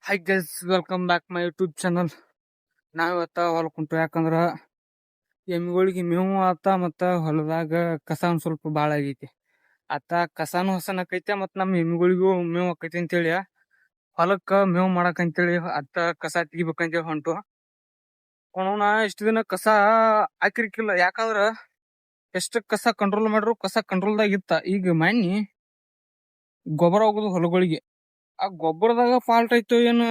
High guys, welcome back my YouTube channel. ನಾವಿವತ್ತ ಹೊಲಕ್ಕೆ ಕುಂತು, ಯಾಕಂದ್ರ ಎಮ್ಮಿಗಳಿಗೆ ಮೇವು ಆತ ಮತ್ತ ಹೊಲದಾಗ ಕಸ ಒಂದ್ ಸ್ವಲ್ಪ ಭಾಳ ಆಗೈತಿ. ಆತ ಕಸಾನು ಹಸನಕೈತೆ ಮತ್ ನಮ್ಮ ಎಮ್ಮಿಗಳಿಗೂ ಮೇವು ಆಕೈತಿ ಅಂತೇಳಿ ಹೊಲಕ್ಕ ಮೇವು ಮಾಡಕಂತೇಳಿ ಅತ್ತ ಕಸ ತೆಗಿಬೇಕಂತೇಳಿ ಹೊಂಟು. ಅವನ ಇಷ್ಟ ದಿನ ಕಸ ಹಾಕಿರ್ಕಿಲ್ಲ, ಯಾಕಂದ್ರ ಎಷ್ಟ ಕಸ ಕಂಟ್ರೋಲ್ ಮಾಡ್ರು ಕಸ ಕಂಟ್ರೋಲ್ದಾಗ ಇತ್ತ. ಈಗ ಮಣ್ಣಿ ಗೊಬ್ಬರ ಹೋಗುದು ಹೊಲಗಳಿಗೆ, ಆ ಗೊಬ್ಬರದಾಗ ಫಾಲ್ಟ್ ಐತೋ ಏನ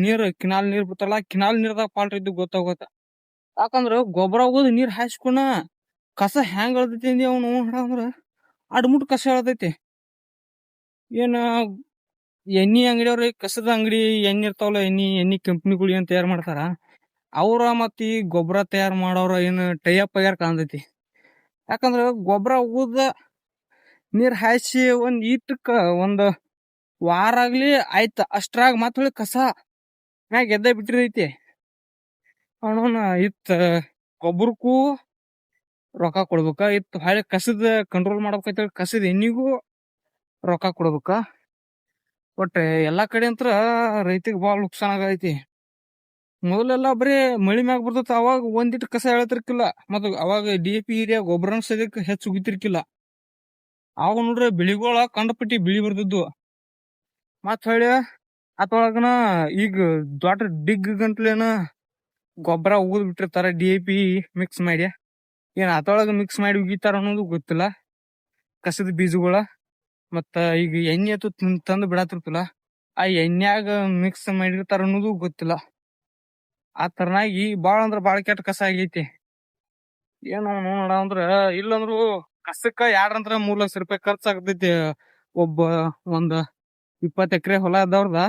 ನೀರ್ ಕಿನಾಲ್ ನೀರ್ ಬಿಡ್ತಾರಲ್ಲ, ಕಿನಾಲ್ ನೀರ್ದಾಗ ಫಾಲ್ಟ್ ಐತಿ ಗೊತ್ತಾಗೋತ. ಯಾಕಂದ್ರ ಗೊಬ್ಬರ ಹೋಗೋದು ನೀರ್ ಹಾಯಿಸ್ಕೊಣ ಕಸ ಹೆಂಗ್ ಎಳ್ದೈತಿ ಅಂದಿ ಅವ್ನು ಅಂದ್ರ ಅಡ್ಮುಟ್ ಕಸ ಎಳ್ದೈತಿ. ಏನ ಎಣ್ಣಿ ಅಂಗಡಿಯವ್ರ ಕಸದ ಅಂಗಡಿ ಎಣ್ಣಿ ಇರ್ತಾವಲ್ಲ, ಎಣ್ಣಿ ಕಂಪ್ನಿಗಳು ಏನ್ ತಯಾರು ಮಾಡ್ತಾರ ಅವ್ರ ಮತ್ ಈ ಗೊಬ್ಬರ ತಯಾರು ಮಾಡೋರ ಏನ್ ಟೈಅಪ್ ಆಗ್ಯಾರ ಕಾಣ್ತೈತಿ. ಯಾಕಂದ್ರ ಗೊಬ್ಬರ ಹೋಗುದ ನೀರ್ ಹಾಯಿಸಿ ಒಂದ್ ಈಟಕ್ಕ ಒಂದ್ ವಾರ ಆಗ್ಲಿ ಆಯ್ತ, ಅಷ್ಟ್ರಾಗ ಮತ್ ಹೊಳಿ ಕಸ ಮ್ಯಾಗ ಎದ್ದ ಬಿಟ್ಟಿರೈತಿ. ಅವನವನ್ನ ಇತ್ತ ಗೊಬ್ಬರಕ್ಕೂ ರೊಕ್ಕ ಕೊಡ್ಬೇಕ, ಇತ್ತು ಹೊಳೆ ಕಸದ ಕಂಟ್ರೋಲ್ ಮಾಡ್ಬೇಕಂತ ಕಸದ ಎಣ್ಣಿಗೂ ರೊಕ್ಕ ಕೊಡ್ಬೇಕ. ಒಟ್ಟ ಎಲ್ಲಾ ಕಡೆ ಅಂತ್ರ ರೈತಿಗೆ ಬಾಳ ನುಕ್ಸಾನ ಆಗೈತಿ. ಮೊದಲೆಲ್ಲಾ ಬರೀ ಮಳಿ ಮ್ಯಾಗ ಬರ್ತೈತಿ, ಅವಾಗ ಒಂದಿಟ್ಟು ಕಸ ಎಳತಿರ್ಕಿಲ್ಲ. ಮತ್ತ ಅವಾಗ DAP ಯೂರಿಯಾ ಗೊಬ್ಬರನ ಸದ್ಯಕ್ಕೆ ಹೆಚ್ಚು ಉಗಿತಿರ್ಕಿಲ್ಲ. ಅವಾಗ ನೋಡ್ರಿ ಬೆಳಿಗಳ ಕಂಡಪಟ್ಟಿ ಬಿಳಿ ಬರ್ತಿದ್ವು. ಮತ್ ಹೊಳ್ಳಿ ಅದ್ರೊಳಗನ ಈಗ ದೊಡ್ಡ ಡಿಗ್ ಗಂಟ್ಲೇನ ಗೊಬ್ಬರ ಉಗಿದ್ ಬಿಟ್ಟಿರ್ತಾರ, DAP ಮಿಕ್ಸ್ ಮಾಡಿ. ಏನ್ ಅದ್ರೊಳಗ ಮಿಕ್ಸ್ ಮಾಡಿ ಉಗಿತಾರ ಅನ್ನೋದು ಗೊತ್ತಿಲ್ಲ. ಕಸದ ಬೀಜಗಳ ಮತ್ತ ಈಗ ಎಣ್ಣೆ ಅಂತೂ ತಂದು ಬಿಡತಿರ್ತಲ್ಲ, ಆ ಎಣ್ಣ್ಯಾಗ ಮಿಕ್ಸ್ ಮಾಡಿರ್ತಾರ ಅನ್ನೋದು ಗೊತ್ತಿಲ್ಲ. ಆ ತರನಾಗಿ ಬಾಳ ಅಂದ್ರ ಬಾಳ ಕೆಟ್ಟ ಕಸ ಆಗೈತಿ. ಏನು ನೋಡ ಅಂದ್ರ ಇಲ್ಲಂದ್ರು ಕಸಕ್ಕ 2 ಲಕ್ಷ ರೂಪಾಯಿ ಖರ್ಚಾಗ್ತೈತಿ. ಒಬ್ಬ ಒಂದ್ 20 ಎಕರೆ ಹೊಲ ಅದಾವ್ರದ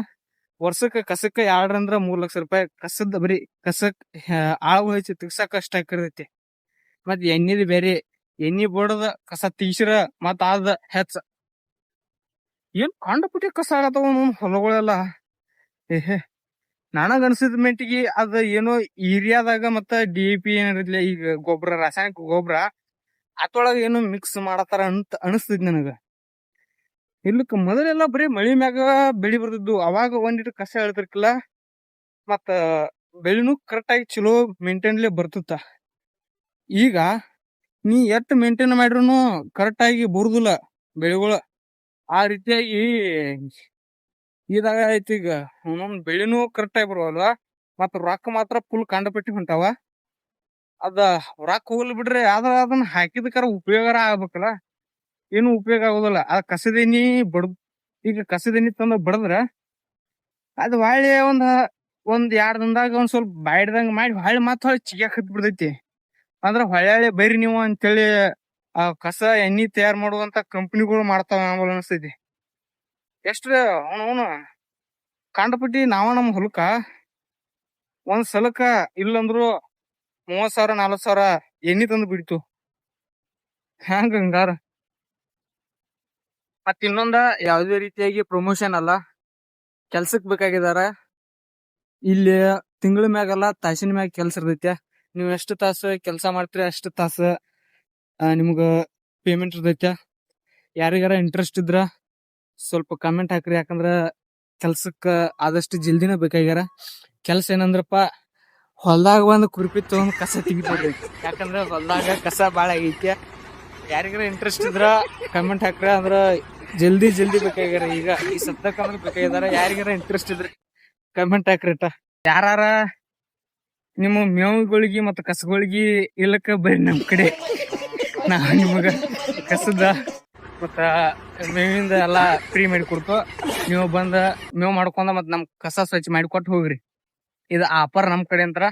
ವರ್ಷಕ್ಕ ಕಸಕ್ಕ 2 ಲಕ್ಷ ರೂಪಾಯಿ ಕಸದ ಬರೀ ಕಸಕ್ ಆಳು ಹೆಚ್ಚಿ ತೆಗ್ಸಕ್ ಅಷ್ಟ ಆಗಿರ್ತೈತಿ. ಮತ್ ಎಣ್ಣಿದ್ ಬೇರೆ, ಎಣ್ಣಿ ಬಡದ ಕಸ ತೆಗಿಸಿರ ಮತ್ ಅದ ಹೆಚ್ಚ. ಏನ್ ಕಂಡಪಟ್ಟಿ ಕಸ ಆಗತ್ತವ ಹೊಲಗಳೆಲ್ಲ. ನನಗ ಅನ್ಸಿದ ಮೆಂಟಿಗೆ ಅದ ಏನೋ ಯೂರಿಯಾದಾಗ ಮತ್ತ DAP ಏನಿರ್ಲಿ, ಈಗ ಗೊಬ್ಬರ ರಾಸಾಯನಿಕ ಗೊಬ್ಬರ ಅದ್ರೊಳಗ ಏನೋ ಮಿಕ್ಸ್ ಮಾಡತಾರ ಅಂತ ಅನಿಸ್ತೈತಿ ನನಗ. ಇಲ್ಲಕ್ಕ ಮೊದಲೆಲ್ಲ ಬರೀ ಮಳಿ ಮ್ಯಾಗ ಬೆಳಿ ಬರ್ತಿದ್ವು, ಅವಾಗ ಒಂದಿಟ್ಟು ಕಸ ಎಳ್ತಿರ್ಕಿಲ್ಲ, ಮತ್ತ ಬೆಳಿನೂ ಕರೆಕ್ಟ್ ಆಗಿ ಚಲೋ ಮೇಂಟೈನ್ಲೆ ಬರ್ತಿತ್ತ. ಈಗ ನೀ ಎಷ್ಟ್ ಮೇಂಟೈನ್ ಮಾಡ್ರು ಕರೆಕ್ಟ್ ಆಗಿ ಬರುದಿಲ್ಲ ಬೆಳಿಗಳು. ಆ ರೀತಿಯಾಗಿ ಇದಾಗ ಐತಿ. ಈಗ ಒಂದೊಂದ್ ಬೆಳಿನೂ ಕರೆಕ್ಟ್ ಆಗಿ ಬರುವಲ್ವಾ, ಮತ್ತ ರೊಕ್ಕ ಮಾತ್ರ ಫುಲ್ ಕಂಡಪಟ್ಟಿ ಹೊಂಟಾವ. ಅದ ರೊಕ್ಕ ಹೋಗ್ಲಿ ಬಿಡ್ರಿ, ಆದ್ರ ಅದನ್ನ ಹಾಕಿದಕ್ಕಾರ ಉಪಯೋಗ ಆಗ್ಬೇಕಲ್ಲ, ಏನು ಉಪಯೋಗ ಆಗೋದಿಲ್ಲ. ಆ ಕಸದ ಎಣ್ಣಿ ಈಗ ಕಸದ ಎಣ್ಣಿ ತಂದ ಬಡದ್ರ ಅದು ಹೊಳ್ಳಿ ಒಂದ್ 2 ದಿನದಾಗ ಒಂದ್ ಸ್ವಲ್ಪ ಬಾಯ್ದಂಗ ಮಾಡಿ ಹೊಳ್ಳಿ ಮತ್ ಹೊಳ್ಳಿ ಚಿಗ್ಯಾಕ್ ಹತ್ ಬಿಡ್ತೈತಿ. ಅಂದ್ರ ಹೊಳ್ಳಿ ಬೈರಿ ನೀವು ಅಂತೇಳಿ ಆ ಕಸ ಎಣ್ಣಿ ತಯಾರು ಮಾಡುವಂತ ಕಂಪ್ನಿಗಳು ಮಾಡ್ತಾವ ಅನಿಸ್ತೈತಿ. ಎಷ್ಟ್ರ ಅವನು ಕಂಡಪಟ್ಟಿ ನಾವ ನಮ್ ಹೊಲಕ್ಕ ಒಂದ್ ಸಲಕ್ಕ ಇಲ್ಲಂದ್ರು 30,000 40,000 ಎಣ್ಣಿ ತಂದು ಬಿಡ್ತು. ಹಂಗಾರ ಮತ್ ಇನ್ನೊಂದ ಯಾವ್ದೇ ರೀತಿಯಾಗಿ ಪ್ರಮೋಷನ್ ಅಲ್ಲ, ಕೆಲ್ಸಕ್ ಬೇಕಾಗಿದಾರ. ಇಲ್ಲಿ ತಿಂಗಳ ಮ್ಯಾಗಲ್ಲ ತಾಸಿನ ಮ್ಯಾಗ ಕೆಲ್ಸ ಇರ್ತೈತೆ. ನೀವ್ ಎಷ್ಟು ತಾಸು ಕೆಲ್ಸ ಮಾಡ್ತೀರಿ ಅಷ್ಟು ತಾಸ ನಿಮ್ಗ ಪೇಮೆಂಟ್ ಇರ್ತೈತೆ. ಯಾರಿಗಾರ ಇಂಟ್ರೆಸ್ಟ್ ಇದ್ರ ಸ್ವಲ್ಪ ಕಮೆಂಟ್ ಹಾಕ್ರಿ, ಯಾಕಂದ್ರ ಕೆಲ್ಸಕ್ಕ ಆದಷ್ಟು ಜಲ್ದಿನ ಬೇಕಾಗ್ಯಾರ. ಕೆಲ್ಸ ಏನಂದ್ರಪ್ಪ, ಹೊಲ್ದಾಗ ಬಂದ್ ಕುರ್ಪಿ ತಗೊಂಡ್ ಕಸ ತೆಗಿತೈತಿ. ಯಾಕಂದ್ರ ಹೊಲ್ದಾಗ ಕಸ ಬಾಳ ಆಗೈತಿ. ಯಾರಿಗಾರ ಇಂಟ್ರೆಸ್ಟ್ ಇದ್ರ ಕಮೆಂಟ್ ಹಾಕ್ರ, ಅಂದ್ರ ಜಲ್ದಿ ಬೇಕಾಗ್ಯಾರ. ಈಗ ಈ ಸದ್ಯಕ್ಕ ಅಂದ್ರ ಬೇಕಾಗಿದಾರ. ಯಾರಿಗಾರ ಇಂಟ್ರೆಸ್ಟ್ ಇದ್ರ ಕಮೆಂಟ್ ಹಾಕ್ರಿಟ. ಯಾರ ನಿಮ್ಮ ಮೇವುಗಳಿಗೆ ಮತ್ತ ಕಸಗಳಿಗೆ ಇಲ್ಲಕ್ಕ ಬರ್ರಿ ನಮ್ ಕಡೆ. ನಾವ್ ನಿಮಗ ಕಸದ ಮತ್ತ ಮೇವಿಂದ ಎಲ್ಲಾ ಫ್ರೀ ಮಾಡಿ ಕೊಡ್ತು. ನೀವು ಬಂದ ಮೇವ್ ಮಾಡ್ಕೊಂಡ ಮತ್ ನಮ್ ಕಸ ಸ್ವಚ್ಛ ಮಾಡಿ ಕೊಟ್ಟು ಹೋಗ್ರಿ. ಇದು ಆಫರ್ ನಮ್ ಕಡೆ ಅಂತರ.